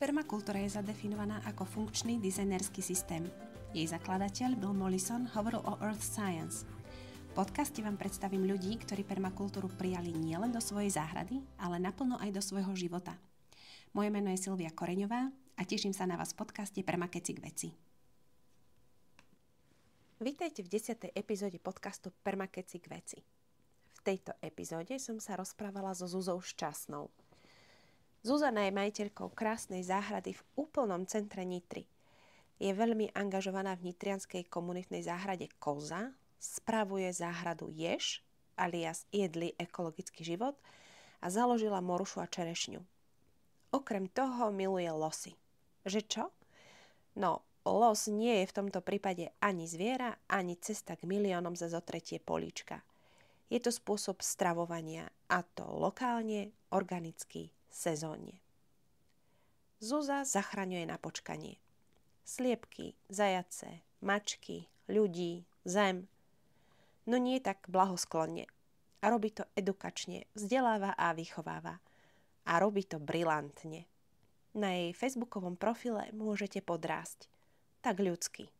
Permakultúra je zadefinovaná ako funkčný dizajnerský systém. Jej zakladateľ Bill Mollison hovoril o Earth Science. V podcaste vám predstavím ľudí, ktorí permakultúru prijali nielen do svojej záhrady, ale naplno aj do svojho života. Moje meno je Silvia Koreňová a teším sa na vás v podcaste Permakeci k veci. Vítajte v 10. epizóde podcastu Permakeci k veci. V tejto epizóde som sa rozprávala so Zuzou Šťastnou. Zuzana je majiteľkou krásnej záhrady v úplnom centre Nitry. Je veľmi angažovaná v nitrianskej komunitnej záhrade Koza, spravuje záhradu Jež, alias Jedli ekologický život a založila morušu a čerešňu. Okrem toho miluje losy. Že čo? No, los nie je v tomto prípade ani zviera, ani cesta k miliónom za zotretie políčka. Je to spôsob stravovania, a to lokálne, organicky, sezónne. Zuza zachraňuje na počkanie. Sliepky, zajace, mačky, ľudí, zem. No nie tak blahosklonne. A robí to edukačne, vzdeláva a vychováva. A robí to brilantne. Na jej facebookovom profile môžete podrásť. Tak ľudsky.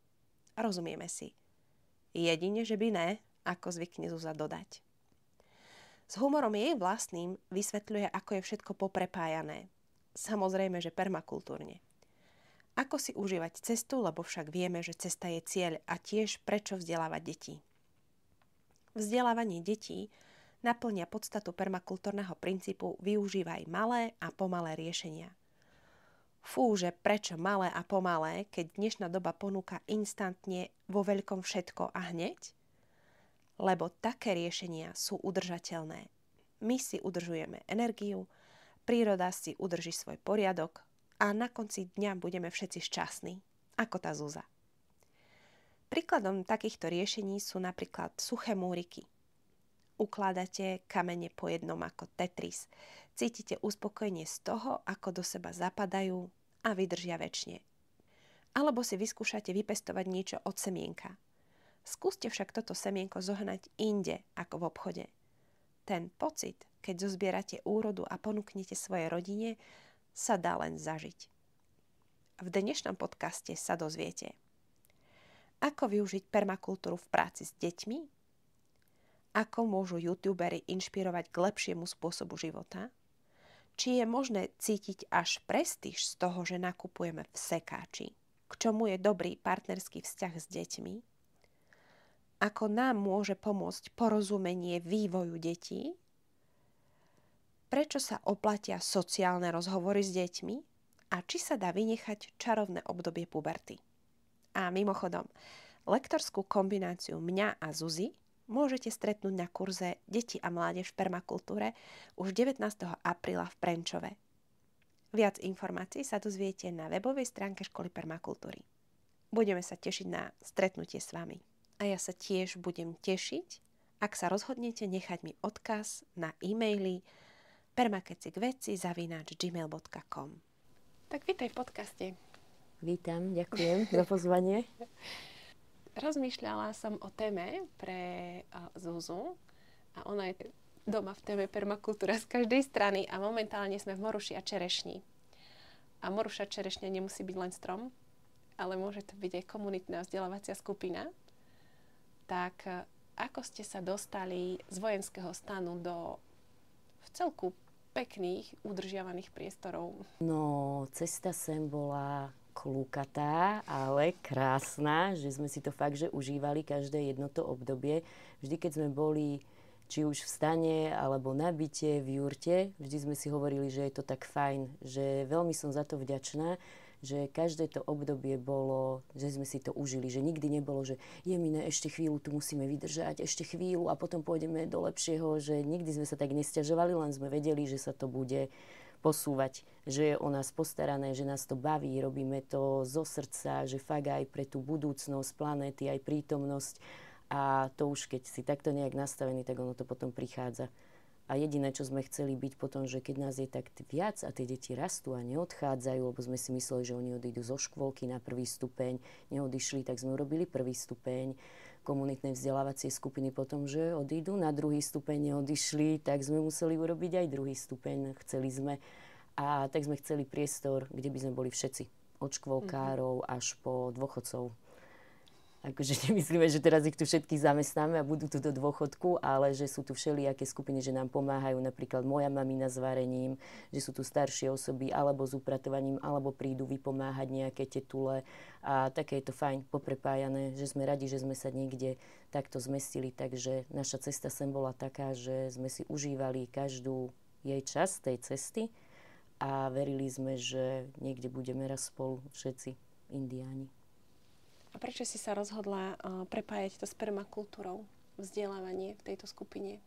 Rozumieme si. Jedine, že by ne, ako zvykne Zuza dodať. S humorom jej vlastným vysvetľuje, ako je všetko poprepájané. Samozrejme, že permakultúrne. Ako si užívať cestu, lebo však vieme, že cesta je cieľ a tiež prečo vzdelávať deti. Vzdelávanie detí naplňa podstatu permakultúrneho princípu využívaj malé a pomalé riešenia. Fúže, prečo malé a pomalé, keď dnešná doba ponúka instantne vo veľkom všetko a hneď? Lebo také riešenia sú udržateľné. My si udržujeme energiu, príroda si udrží svoj poriadok a na konci dňa budeme všetci šťastní, ako tá Zuza. Príkladom takýchto riešení sú napríklad suché múriky. Ukladáte kamene po jednom ako Tetris. Cítite uspokojenie z toho, ako do seba zapadajú a vydržia večne. Alebo si vyskúšate vypestovať niečo od semienka. Skúste však toto semienko zohnať inde ako v obchode. Ten pocit, keď zozbierate úrodu a ponúknete svojej rodine, sa dá len zažiť. V dnešnom podcaste sa dozviete, ako využiť permakultúru v práci s deťmi, ako môžu youtuberi inšpirovať k lepšiemu spôsobu života, či je možné cítiť až prestíž z toho, že nakupujeme v sekáči, k čomu je dobrý partnerský vzťah s deťmi, ako nám môže pomôcť porozumenie vývoju detí, prečo sa oplatia sociálne rozhovory s deťmi a či sa dá vynechať čarovné obdobie puberty. A mimochodom, lektorskú kombináciu mňa a Zuzy môžete stretnúť na kurze Deti a mládež v permakultúre už 19. apríla v Prenčove. Viac informácií sa dozviete na webovej stránke Školy permakultúry. Budeme sa tešiť na stretnutie s vami. A ja sa tiež budem tešiť, ak sa rozhodnete nechať mi odkaz na e-maily permakecikveci@gmail.com. Tak vítaj v podcaste. Vítam, ďakujem za pozvanie. Rozmýšľala som o téme pre Zuzu a ona je doma v téme permakultúra z každej strany a momentálne sme v moruši a čerešni. A moruša čerešňa nemusí byť len strom, ale môže to byť aj komunitná vzdelávacia skupina. Tak ako ste sa dostali z vojenského stanu do vcelku pekných, udržiavaných priestorov? No, cesta sem bola klúkatá, ale krásna, že sme si to fakt, že užívali každé jedno to obdobie. Vždy, keď sme boli či už v stane, alebo na byte, v jurte, vždy sme si hovorili, že je to tak fajn, že veľmi som za to vďačná, že každé to obdobie bolo, že sme si to užili, že nikdy nebolo, že jemine, ešte chvíľu tu musíme vydržať, ešte chvíľu a potom pôjdeme do lepšieho, že nikdy sme sa tak nesťažovali, len sme vedeli, že sa to bude posúvať, že je o nás postarané, že nás to baví, robíme to zo srdca, že fakt aj pre tú budúcnosť planéty, aj prítomnosť a to už keď si takto nejak nastavený, tak ono to potom prichádza. A jediné, čo sme chceli byť potom, že keď nás je tak viac a tie deti rastú a neodchádzajú, lebo sme si mysleli, že oni odídu zo škôlky na prvý stupeň, neodišli, tak sme urobili prvý stupeň komunitnej vzdelávacie skupiny potom, že odídu na druhý stupeň, neodišli, tak sme museli urobiť aj druhý stupeň. Chceli sme A tak sme chceli priestor, kde by sme boli všetci. Od škôlkárov až po dôchodcov. Akože nemyslíme, že teraz ich tu všetkých zamestnáme a budú tu do dôchodku, ale že sú tu všelijaké skupiny, že nám pomáhajú, napríklad moja mamina s varením, že sú tu staršie osoby, alebo s upratovaním, alebo prídu vypomáhať nejaké tetule. A také je to fajn, poprepájané, že sme radi, že sme sa niekde takto zmestili. Takže naša cesta sem bola taká, že sme si užívali každú jej časť tej cesty a verili sme, že niekde budeme raz spolu všetci indiáni. A prečo si sa rozhodla prepájať to s permakultúrou, vzdelávanie v tejto skupine?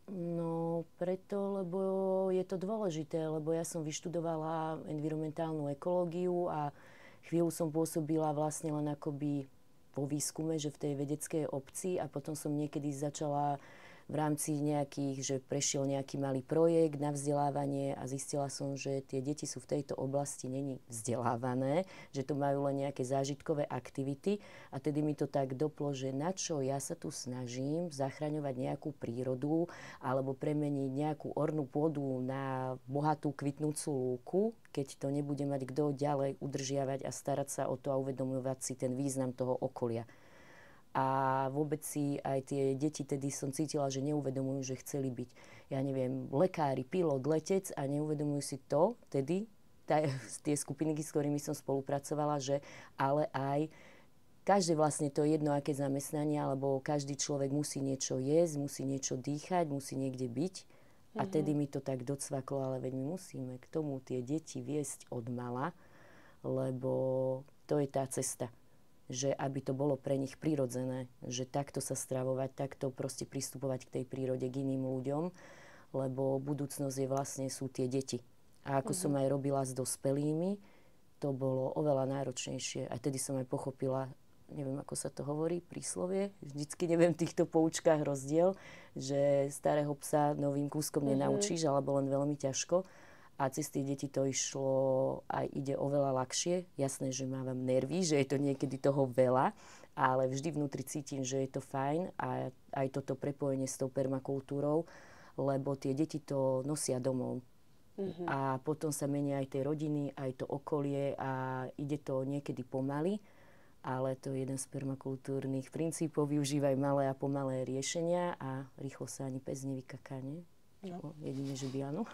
No, preto, lebo je to dôležité, lebo ja som vyštudovala environmentálnu ekológiu a chvíľu som pôsobila vlastne len akoby vo výskume, že v tej vedeckej obci a potom som niekedy začala v rámci nejakých, že prešiel nejaký malý projekt na vzdelávanie a zistila som, že tie deti sú v tejto oblasti není vzdelávané, že to majú len nejaké zážitkové aktivity a tedy mi to tak doplo, že na čo ja sa tu snažím zachraňovať nejakú prírodu alebo premeniť nejakú ornú pôdu na bohatú kvitnúcu lúku, keď to nebude mať kto ďalej udržiavať a starať sa o to a uvedomovať si ten význam toho okolia. A vôbec si aj tie deti tedy som cítila, že neuvedomujú, že chceli byť, ja neviem, lekári, pilot, letec a neuvedomujú si to tedy, tie skupiny, s ktorými som spolupracovala, že ale aj každé vlastne to jedno, aké zamestnanie, alebo každý človek musí niečo jesť, musí niečo dýchať, musí niekde byť. A tedy mi to tak docvaklo, ale veď my musíme k tomu tie deti viesť od mala, lebo to je tá cesta. Že aby to bolo pre nich prirodzené, že takto sa stravovať, takto proste pristupovať k tej prírode, k iným ľuďom, lebo budúcnosť sú tie deti. A ako som aj robila s dospelými, to bolo oveľa náročnejšie. A tedy som aj pochopila, neviem, ako sa to hovorí, príslovie, vždycky neviem v týchto poučkách rozdiel, že starého psa novým kúskom nenaučíš, alebo len veľmi ťažko. A cez tie deti to išlo aj ide oveľa ľahšie. Jasné, že mávam nervy, že je to niekedy toho veľa, ale vždy vnútri cítim, že je to fajn a aj toto prepojenie s tou permakultúrou, lebo tie deti to nosia domov. A potom sa menia aj tie rodiny, aj to okolie a ide to niekedy pomaly, ale to je jeden z permakultúrnych princípov. Využívaj malé a pomalé riešenia a rýchlo sa ani pes nevykaká, nie? No. Jedine, že by áno.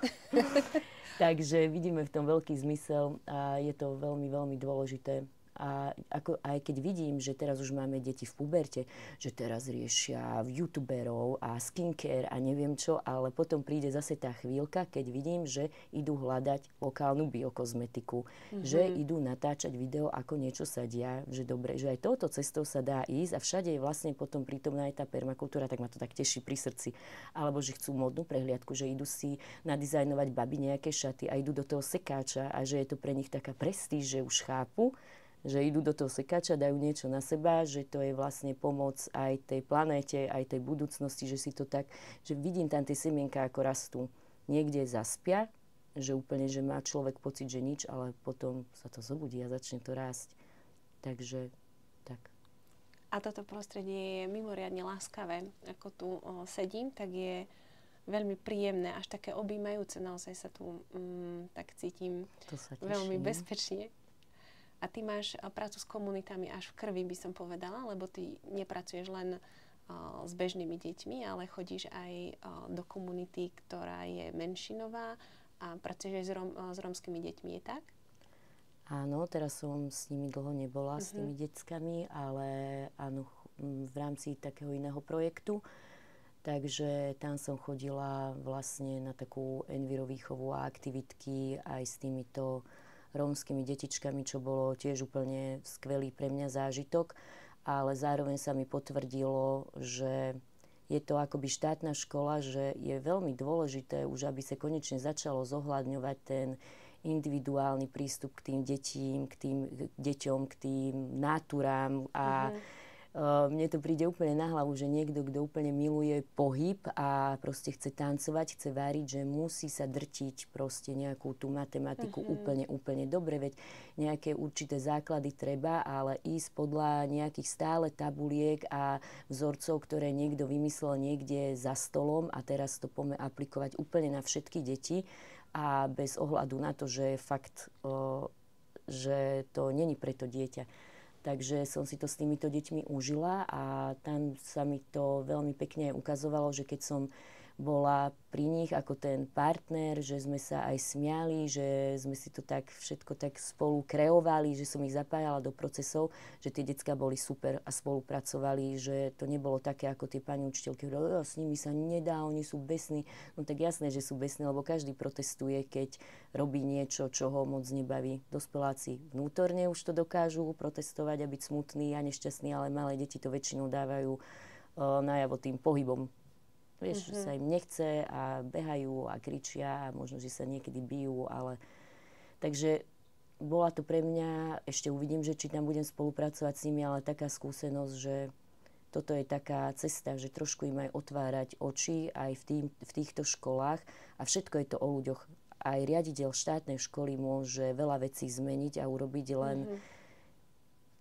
Takže vidíme v tom veľký zmysel a je to veľmi, veľmi dôležité. A aj keď vidím, že teraz už máme deti v puberte, že teraz riešia youtuberov a skincare a neviem čo, ale potom príde zase tá chvíľka, keď vidím, že idú hľadať lokálnu biokozmetiku, že idú natáčať video, ako niečo sadia, že dobre, že aj touto cestou sa dá ísť a všade je vlastne potom prítomná aj tá permakultúra, tak ma to tak teší pri srdci. Alebo že chcú modnú prehliadku, že idú si nadizajnovať babi nejaké šaty a idú do toho sekáča a že je to pre nich taká prestíž, že už chápu, že idú do toho sekáča, dajú niečo na seba, že to je vlastne pomoc aj tej planéte, aj tej budúcnosti, že si to tak, že vidím tam tie semienka, ako rastú. Niekde zaspia, že úplne, že má človek pocit, že nič, ale potom sa to zobudí a začne to rásť. Takže tak. A toto prostredie je mimoriadne láskavé. Ako tu sedím, tak je veľmi príjemné, až také objímajúce. Naozaj sa tu tak cítim veľmi bezpečne. A ty máš prácu s komunitami až v krvi, by som povedala, lebo ty nepracuješ len s bežnými deťmi, ale chodíš aj do komunity, ktorá je menšinová a pracuješ aj s rómskymi deťmi, je tak? Áno, teraz som s nimi dlho nebola, s tými deckami, ale áno, v rámci takého iného projektu. Takže tam som chodila vlastne na takú envirovýchovu a aktivitky aj s týmito rómskymi detičkami, čo bolo tiež úplne skvelý pre mňa zážitok, ale zároveň sa mi potvrdilo, že je to akoby štátna škola, že je veľmi dôležité už, aby sa konečne začalo zohľadňovať ten individuálny prístup k tým deťom, k tým náturám a mne to príde úplne na hlavu, že niekto, kto úplne miluje pohyb a proste chce tancovať, chce váriť, že musí sa drtiť proste nejakú tú matematiku úplne dobre, veď nejaké určité základy treba, ale ísť podľa nejakých stále tabuliek a vzorcov, ktoré niekto vymyslel niekde za stolom a teraz to poďme aplikovať úplne na všetky deti a bez ohľadu na to, že je fakt, že to není pre to dieťa. Takže som si to s týmito deťmi užila a tam sa mi to veľmi pekne ukazovalo, že keď som bola pri nich ako ten partner, že sme sa aj smiali, že sme si to tak všetko tak spolu kreovali, že som ich zapájala do procesov, že tie decká boli super a spolupracovali, že to nebolo také ako tie pani učiteľky, že s nimi sa nedá, oni sú besní. No tak jasné, že sú besní, lebo každý protestuje, keď robí niečo, čo ho moc nebaví. Dospeláci vnútorne už to dokážu protestovať a byť smutní a nešťastní, ale malé deti to väčšinou dávajú najavo tým pohybom. Vieš, že sa im nechce a behajú a kričia a možno, že sa niekedy bijú, ale... Takže bola to pre mňa, ešte uvidím, že či tam budem spolupracovať s nimi, ale taká skúsenosť, že toto je taká cesta, že trošku im aj otvárať oči aj v týchto školách a všetko je to o ľuďoch. Aj riaditeľ štátnej školy môže veľa vecí zmeniť a urobiť, len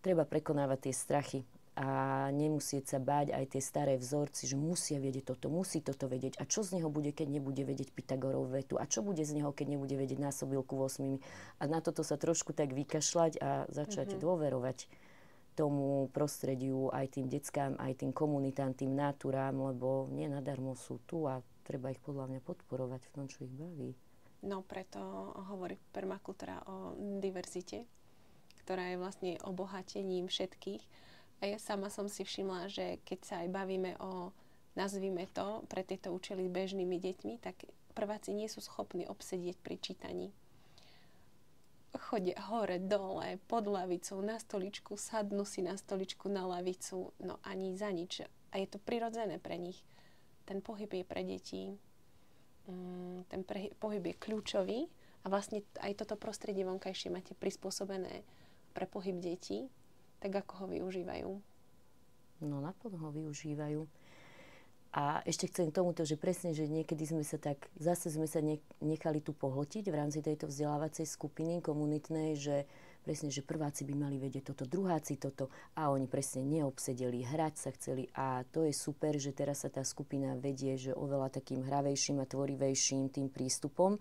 treba prekonávať tie strachy. A nemusieť sa báť aj tie staré vzorci, že musia vedieť toto, musí toto vedieť. A čo z neho bude, keď nebude vedieť Pythagorov vetu? A čo bude z neho, keď nebude vedieť násobilku 8? A na toto sa trošku tak vykašľať a začať dôverovať tomu prostrediu, aj tým deckám, aj tým komunitám, tým náturám, lebo nie nadarmo sú tu a treba ich podľa mňa podporovať v tom, čo ich baví. No preto hovorí permakultúra o diverzite, ktorá je vlastne obohatením všetkých. A ja sama som si všimla, že keď sa aj bavíme o, nazvime to, pre tieto účely bežnými deťmi, tak prváci nie sú schopní obsedieť pri čítaní. Chodia hore, dole, pod lavicou, na stoličku, sadnú si na stoličku, na lavicu, no ani za nič. A je to prirodzené pre nich. Ten pohyb je pre deti, ten pohyb je kľúčový a vlastne aj toto prostredie vonkajšie máte prispôsobené pre pohyb detí, tak ako ho využívajú? No naplno ho využívajú. A ešte chcem k tomuto, že presne, že niekedy sme sa nechali tu pohltiť v rámci tejto vzdelávacej skupiny komunitnej, že presne, že prváci by mali vedieť toto, druháci toto a oni presne neobsedeli, hrať sa chceli a to je super, že teraz sa tá skupina vedie, že oveľa takým hravejším a tvorivejším tým prístupom.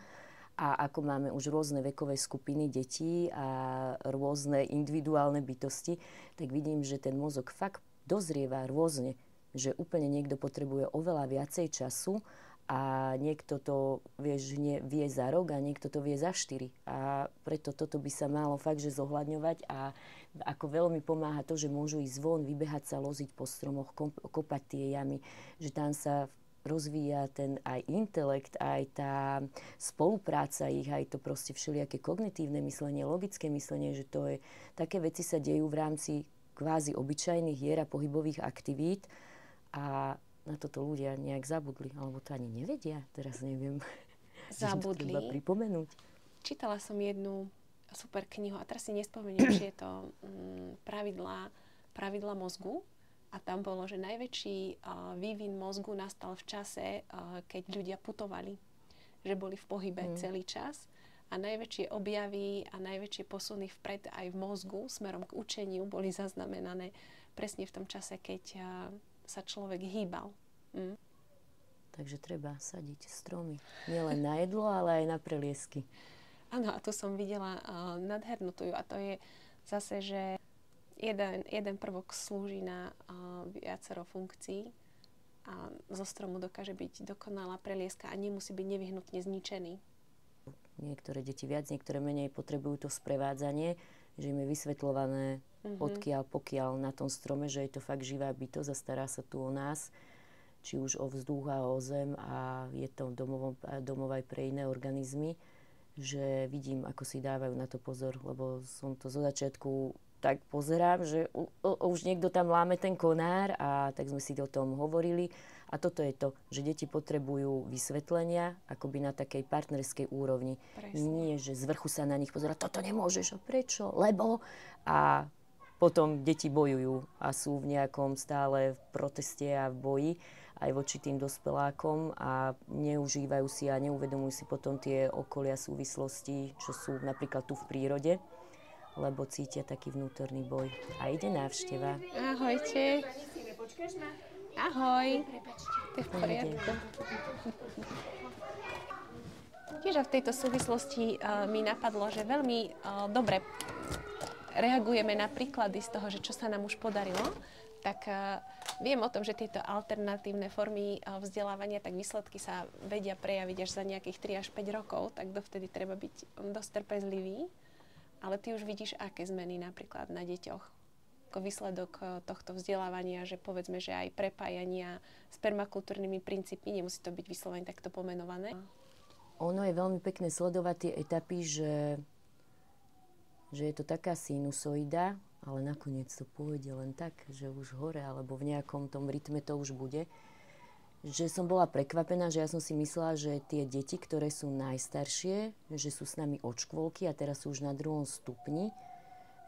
A ako máme už rôzne vekové skupiny detí a rôzne individuálne bytosti, tak vidím, že ten mozog fakt dozrieva rôzne. Že úplne niekto potrebuje oveľa viacej času a niekto to vie za rok a niekto to vie za 4. A preto toto by sa malo fakt, že zohľadňovať a ako veľmi pomáha to, že môžu ísť von, vybehať sa, loziť po stromoch, kopať tie jamy, že tam sa rozvíja ten aj intelekt, aj tá spolupráca ich, aj to proste všelijaké kognitívne myslenie, logické myslenie, že to je, také veci sa dejú v rámci kvázi obyčajných hier a pohybových aktivít a na toto ľudia nejak zabudli, alebo to ani nevedia, teraz neviem. Zabudli. Treba pripomenúť. Čítala som jednu super knihu a teraz si nespomeniem, či je to pravidla mozgu. A tam bolo, že najväčší vývin mozgu nastal v čase, keď ľudia putovali. Že boli v pohybe celý čas. A najväčšie objavy a najväčšie posuny vpred aj v mozgu smerom k učeniu boli zaznamenané presne v tom čase, keď sa človek hýbal. Takže treba sadiť stromy. Nielen na jedlo, ale aj na preliesky. Áno, a tu som videla nádhernú tuju. A to je zase, že jeden prvok slúži na viacero funkcií a zo stromu dokáže byť dokonalá prelieska a nemusí byť nevyhnutne zničený. Niektoré deti viac, niektoré menej potrebujú to sprevádzanie, že im je vysvetľované odkiaľ, pokiaľ na tom strome, že je to fakt živá bytosť a stará sa tu o nás, či už o vzduch a o zem a je to domov aj pre iné organizmy, že vidím, ako si dávajú na to pozor, lebo som to zo začiatku tak pozerám, že už niekto tam láme ten konár a tak sme si o tom hovorili. A toto je to, že deti potrebujú vysvetlenia akoby na takej partnerskej úrovni. Presne. Nie, že z vrchu sa na nich pozerá, toto nemôžeš, a prečo, lebo. A potom deti bojujú a sú v nejakom stále v proteste a v boji aj voči tým dospelákom a neužívajú si a neuvedomujú si potom tie okolia súvislosti, čo sú napríklad tu v prírode, lebo cítia taký vnútorný boj. A ide návšteva. Ahojte. Ahoj. To je v poriadku. Tiež v tejto súvislosti mi napadlo, že veľmi dobre reagujeme na príklady z toho, že čo sa nám už podarilo, tak viem o tom, že tieto alternatívne formy vzdelávania, tak výsledky sa vedia prejaviť až za nejakých 3 až 5 rokov, tak dovtedy treba byť dosť trpezlivý. Ale ty už vidíš, aké zmeny napríklad na deťoch ako výsledok tohto vzdelávania, že povedzme, že aj prepájania s permakultúrnymi princípmi, nemusí to byť vyslovene takto pomenované. Ono je veľmi pekné sledovať tie etapy, že je to taká sinusoida, ale nakoniec to pôjde len tak, že už hore, alebo v nejakom tom rytme to už bude. Že som bola prekvapená, že ja som si myslela, že tie deti, ktoré sú najstaršie, že sú s nami od škôlky a teraz sú už na 2. stupni,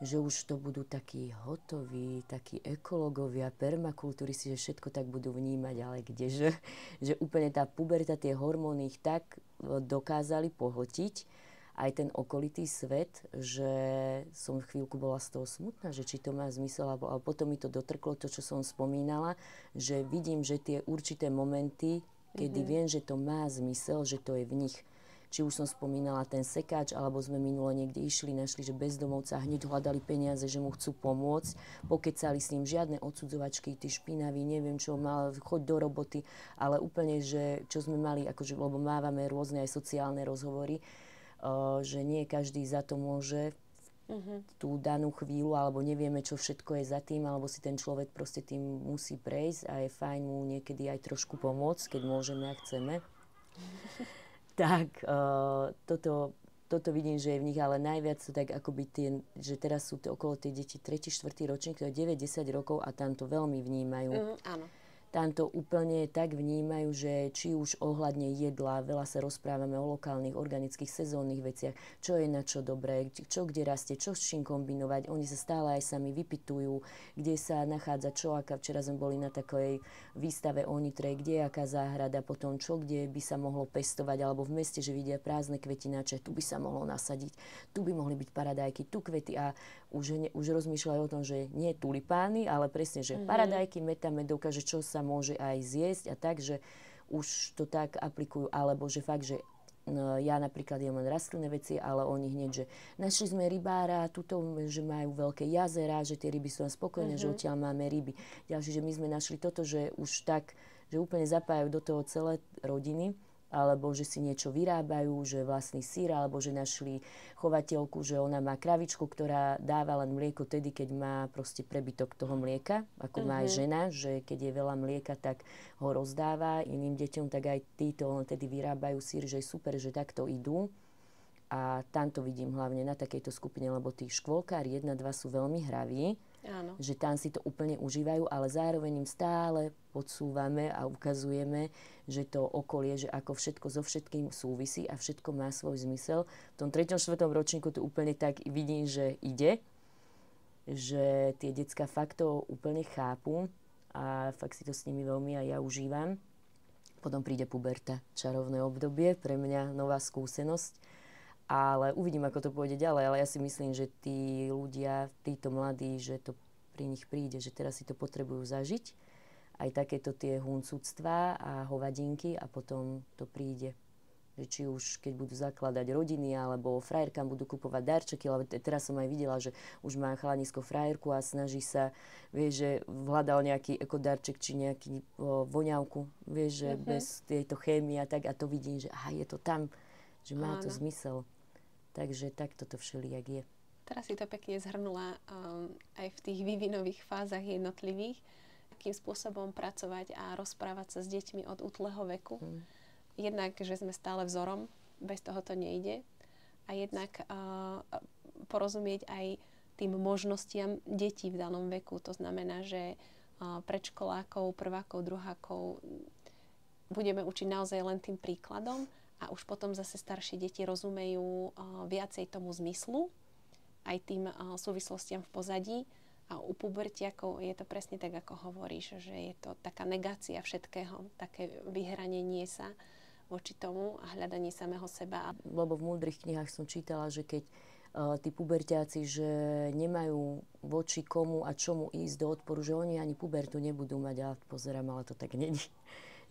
že už to budú takí hotoví, takí ekológovia, permakultúristi, že všetko tak budú vnímať, ale kdeže, že úplne tá puberta, tie hormóny ich tak dokázali pohltiť, aj ten okolitý svet, že som chvíľku bola z toho smutná, že či to má zmysel, ale potom mi to dotrklo to, čo som spomínala, že vidím, že tie určité momenty, kedy viem, že to má zmysel, že to je v nich. Či už som spomínala ten sekáč, alebo sme minulo niekde išli, našli, že bezdomovca hneď hľadali peniaze, že mu chcú pomôcť. Pokecali s ním žiadne odsudzovačky, ty špinavý, neviem čo, mal, choď do roboty. Ale úplne, že čo sme mali, akože, lebo mávame rôzne aj sociálne rozhovory, že nie každý za to môže tú danú chvíľu, alebo nevieme, čo všetko je za tým, alebo si ten človek proste tým musí prejsť a je fajn mu niekedy aj trošku pomôcť, keď môžeme a chceme. Tak toto vidím, že je v nich, ale najviac to tak akoby že teraz sú to okolo tie deti 3., 4. ročník, to je 9-10 rokov a tam to veľmi vnímajú. Áno. Tam to úplne tak vnímajú, že či už ohľadne jedla, veľa sa rozprávame o lokálnych, organických, sezónnych veciach, čo je na čo dobré, čo kde rastie, čo s čím kombinovať. Oni sa stále aj sami vypytujú, kde sa nachádza čo, aká. Včera sme boli na takej výstave o Nitre, kde je aká záhrada, potom čo, kde by sa mohlo pestovať, alebo v meste, že vidia prázdne kvetináče, tu by sa mohlo nasadiť, tu by mohli byť paradajky, tu kvety a už rozmýšľajú o tom, že nie tulipány, ale presne, že paradajky, meta, medovka, že čo sa môže aj zjesť a tak, že už to tak aplikujú, alebo že fakt, že ja napríklad jem len rastlinné veci, ale oni hneď, že našli sme rybára, tuto, že majú veľké jazera, že tie ryby sú spokojné, že odtiaľ máme ryby. Ďalší, že my sme našli toto, že už tak, že úplne zapájajú do toho celé rodiny, alebo že si niečo vyrábajú, že vlastný syr, alebo že našli chovateľku, že ona má kravičku, ktorá dáva len mlieko tedy, keď má proste prebytok toho mlieka, ako má aj žena, že keď je veľa mlieka, tak ho rozdáva iným deťom, tak aj títo len tedy vyrábajú syr, že je super, že takto idú. A tam to vidím hlavne na takejto skupine, lebo tí škôlkári 1-2 sú veľmi hraví, Áno. že tam si to úplne užívajú, ale zároveň im stále podsúvame a ukazujeme, že to okolie, že ako všetko so všetkým súvisí a všetko má svoj zmysel. V tom 3., 4. ročníku to úplne tak vidím, že ide, že tie decká fakt to úplne chápu a fakt si to s nimi veľmi aj ja užívam. Potom príde puberta, čarovné obdobie, pre mňa nová skúsenosť. Ale uvidím, ako to pôjde ďalej, ale ja si myslím, že tí ľudia, títo mladí, že to pri nich príde, že teraz si to potrebujú zažiť. Aj takéto tie huncúctvá a hovadinky a potom to príde. Že či už keď budú zakladať rodiny, alebo frajerkám budú kupovať darčeky, ale teraz som aj videla, že už má chalanisko frajerku a snaží sa, vieš, že hľadal nejaký ekodarček či nejaký voňavku, vieš, že bez tejto chémie a tak a to vidím, že aha, je to tam, že má to zmysel. Takže takto to všelijak je. Teraz si to pekne zhrnula aj v tých vývinových fázach jednotlivých, akým spôsobom pracovať a rozprávať sa s deťmi od útleho veku. Jednak, že sme stále vzorom, bez toho to nejde. A jednak porozumieť aj tým možnostiam detí v danom veku. To znamená, že predškolákov, prvákov, druhákov budeme učiť naozaj len tým príkladom a už potom zase staršie deti rozumejú viacej tomu zmyslu, aj tým súvislostiam v pozadí. A u pubertiakov je to presne tak, ako hovoríš, že je to taká negácia všetkého, také vyhranenie sa voči tomu a hľadanie samého seba. Lebo v múdrych knihách som čítala, že keď tí pubertiaci, že nemajú voči komu a čomu ísť do odporu, že oni ani pubertu nebudú mať, a pozerám, ale to tak není.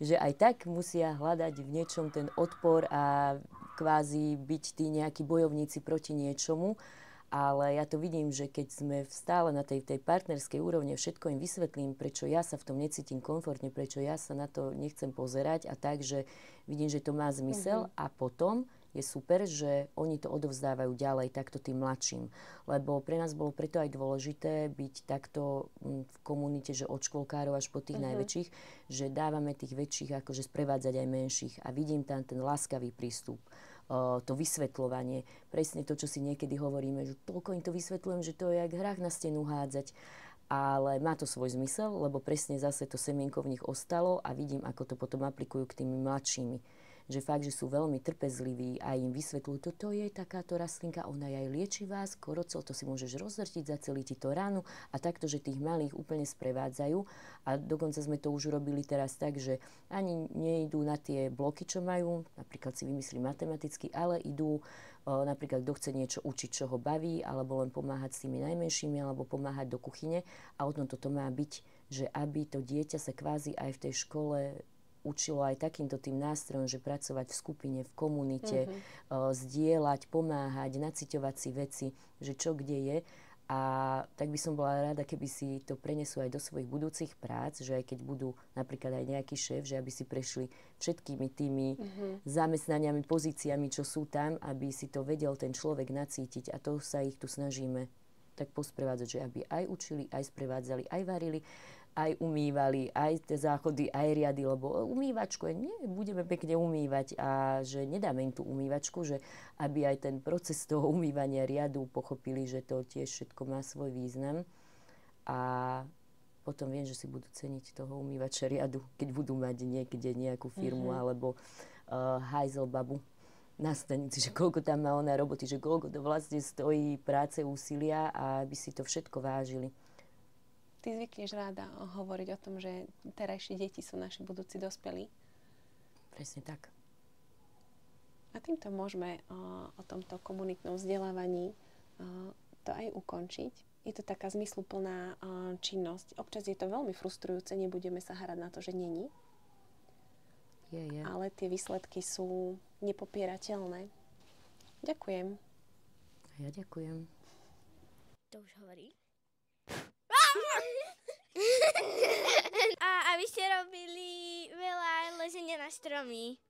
že aj tak musia hľadať v niečom ten odpor a kvázi byť tí nejakí bojovníci proti niečomu. Ale ja to vidím, že keď sme stále na tej partnerskej úrovni, všetko im vysvetlím, prečo ja sa v tom necítim komfortne, prečo ja sa na to nechcem pozerať a tak, že vidím, že to má zmysel a potom je super, že oni to odovzdávajú ďalej takto tým mladším. Lebo pre nás bolo preto aj dôležité byť takto v komunite, že od škôlkárov až po tých najväčších, že dávame tých väčších akože sprevádzať aj menších a vidím tam ten láskavý prístup. To vysvetľovanie. Presne to, čo si niekedy hovoríme, že toľko im to vysvetľujem, že to je jak hrách na stenu hádzať. Ale má to svoj zmysel, lebo presne zase to semienko v nich ostalo a vidím, ako to potom aplikujú k tými mladšími. Že fakt, že sú veľmi trpezliví a im vysvetľujú, toto je takáto rastlinka, ona je aj liečivá, korocel, to si môžeš rozdrtiť, zaceliť ti to ránu a takto, že tých malých úplne sprevádzajú. A dokonca sme to už urobili teraz tak, že ani nejdú na tie bloky, čo majú, napríklad si vymyslí matematicky, ale idú napríklad, kto chce niečo učiť, čo ho baví, alebo len pomáhať s tými najmenšími, alebo pomáhať do kuchyne. A o tom toto má byť, že aby to dieťa sa kvázi aj v tej škole učilo aj takýmto tým nástrojom, že pracovať v skupine, v komunite, zdieľať, pomáhať, naciťovať si veci, že čo kde je. A tak by som bola rada, keby si to prenesú aj do svojich budúcich prác, že aj keď budú napríklad aj nejaký šéf, že aby si prešli všetkými tými zamestnaniami, pozíciami, čo sú tam, aby si to vedel ten človek nacítiť. A to sa ich tu snažíme tak posprevádzať, že aby aj učili, aj sprevádzali, aj varili, aj umývali, aj tie záchody, aj riady, lebo umývačku budeme pekne umývať a že nedáme im tú umývačku, že aby aj ten proces toho umývania riadu pochopili, že to tiež všetko má svoj význam. A potom viem, že si budú ceniť toho umývača riadu, keď budú mať niekde nejakú firmu alebo hajzelbabu na stanici, že koľko tam má ona roboty, že koľko to vlastne stojí práce, úsilia a aby si to všetko vážili. Ty zvykneš ráda hovoriť o tom, že terajšie deti sú naši budúci dospelí. Presne tak. A týmto môžeme o tomto komunitnom vzdelávaní to aj ukončiť. Je to taká zmysluplná činnosť. Občas je to veľmi frustrujúce, nebudeme sa harať na to, že není. Je. Ale tie výsledky sú nepopierateľné. Ďakujem. Ja ďakujem. To už hovorí. A aby ste robili veľa lezenia na stromy.